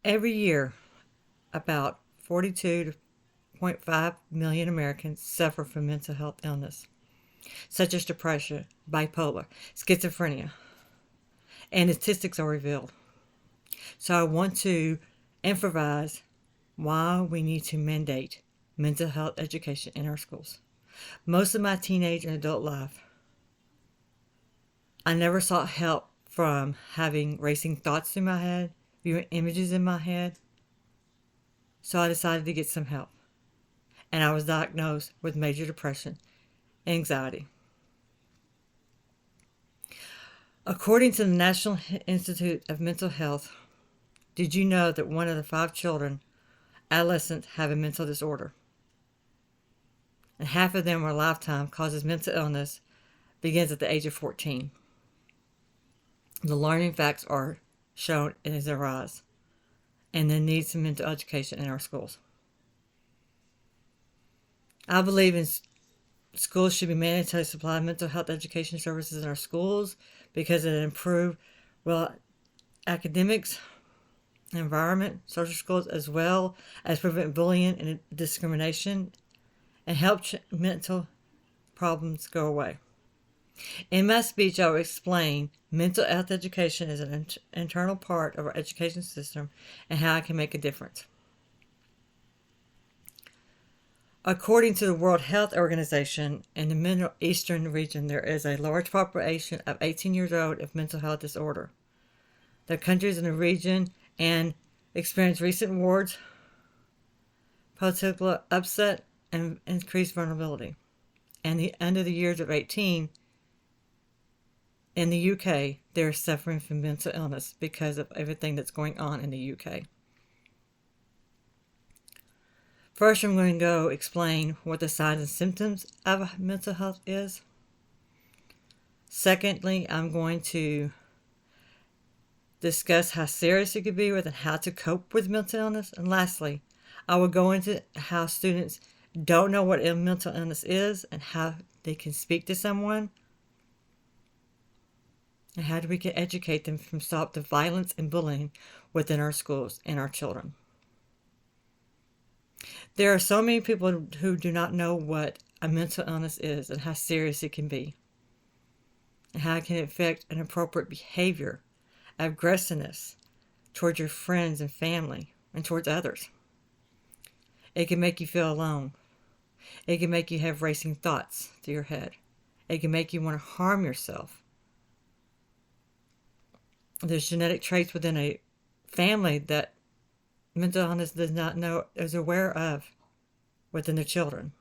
Every year, about 42.5 million Americans suffer from mental health illness, such as depression, bipolar, schizophrenia, and statistics are revealed. So I want to emphasize why we need to mandate mental health education in our schools. Most of my teenage and adult life, I never sought help from having racing thoughts in my head, viewing images in my head. So I decided to get some help. And I was diagnosed with major depression and anxiety. According to the National Institute of Mental Health, did you know that one of the 5 children, adolescents, have a mental disorder? And half of them, or lifetime, causes mental illness begins at the age of 14. The learning facts are shown in their eyes, and there needs some mental education in our schools. I believe in schools should be mandatory to supply mental health education services in our schools because it improves, well, academics, environment, social skills, as well as prevent bullying and discrimination and help mental problems go away. In my speech, I will explain mental health education is an internal part of our education system and how it can make a difference. According to the World Health Organization, in the Middle Eastern region, there is a large population of 18 years old of mental health disorder. The countries in the region and experienced recent wars, political upset, and increased vulnerability. And under the years of 18, in the UK, they're suffering from mental illness because of everything that's going on in the UK. First, I'm going to go explain what the signs and symptoms of mental health is. Secondly, I'm going to discuss how serious it could be with and how to cope with mental illness. And lastly, I will go into how students don't know what mental illness is and how they can speak to someone, and how we can educate them from stop the violence and bullying within our schools and our children. There are so many people who do not know what a mental illness is and how serious it can be, and how it can affect inappropriate behavior, aggressiveness towards your friends and family and towards others. It can make you feel alone. It can make you have racing thoughts through your head. It can make you want to harm yourself. There's genetic traits within a family that mental illness does not know, is aware of within their children.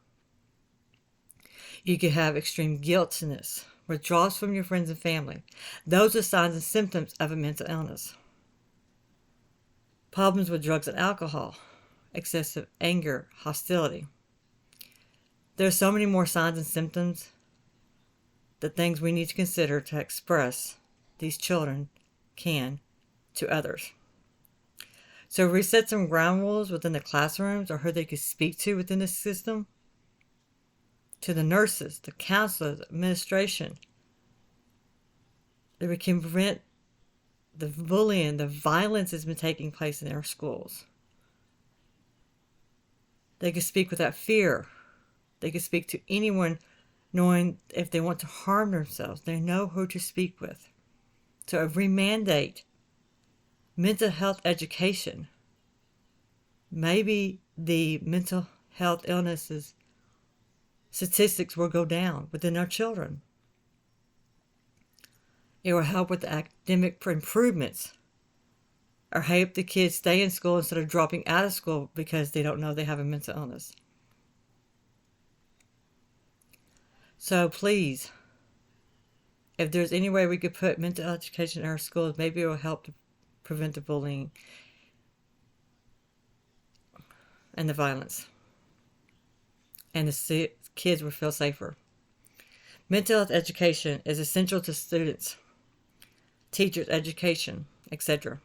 You could have extreme guiltiness, withdrawals from your friends and family. Those are signs and symptoms of a mental illness. Problems with drugs and alcohol, excessive anger, hostility. There are so many more signs and symptoms, the things we need to consider to express these children can to others. So reset some ground rules within the classrooms or who they could speak to within the system, to the nurses, the counselors, administration, that we can prevent the bullying, the violence that's been taking place in our schools. They can speak without fear. They can speak to anyone knowing if they want to harm themselves. They know who to speak with. So if we mandate mental health education, maybe the mental health illnesses statistics will go down within our children. It will help with the academic improvements, or help the kids stay in school instead of dropping out of school because they don't know they have a mental illness. So please, if there's any way we could put mental education in our schools, maybe it will help to prevent the bullying and the violence, and the kids will feel safer. Mental health education is essential to students, teachers, education, etc.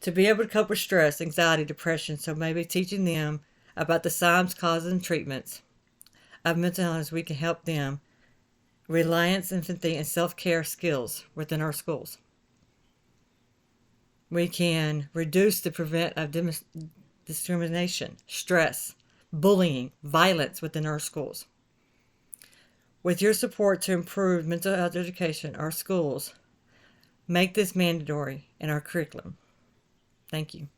To be able to cope with stress, anxiety, depression, so maybe teaching them about the signs, causes, and treatments of mental illness, we can help them reliance, empathy, and self-care skills within our schools. We can reduce the prevent of discrimination, stress, bullying, violence within our schools. With your support to improve mental health education, our schools make this mandatory in our curriculum. Thank you.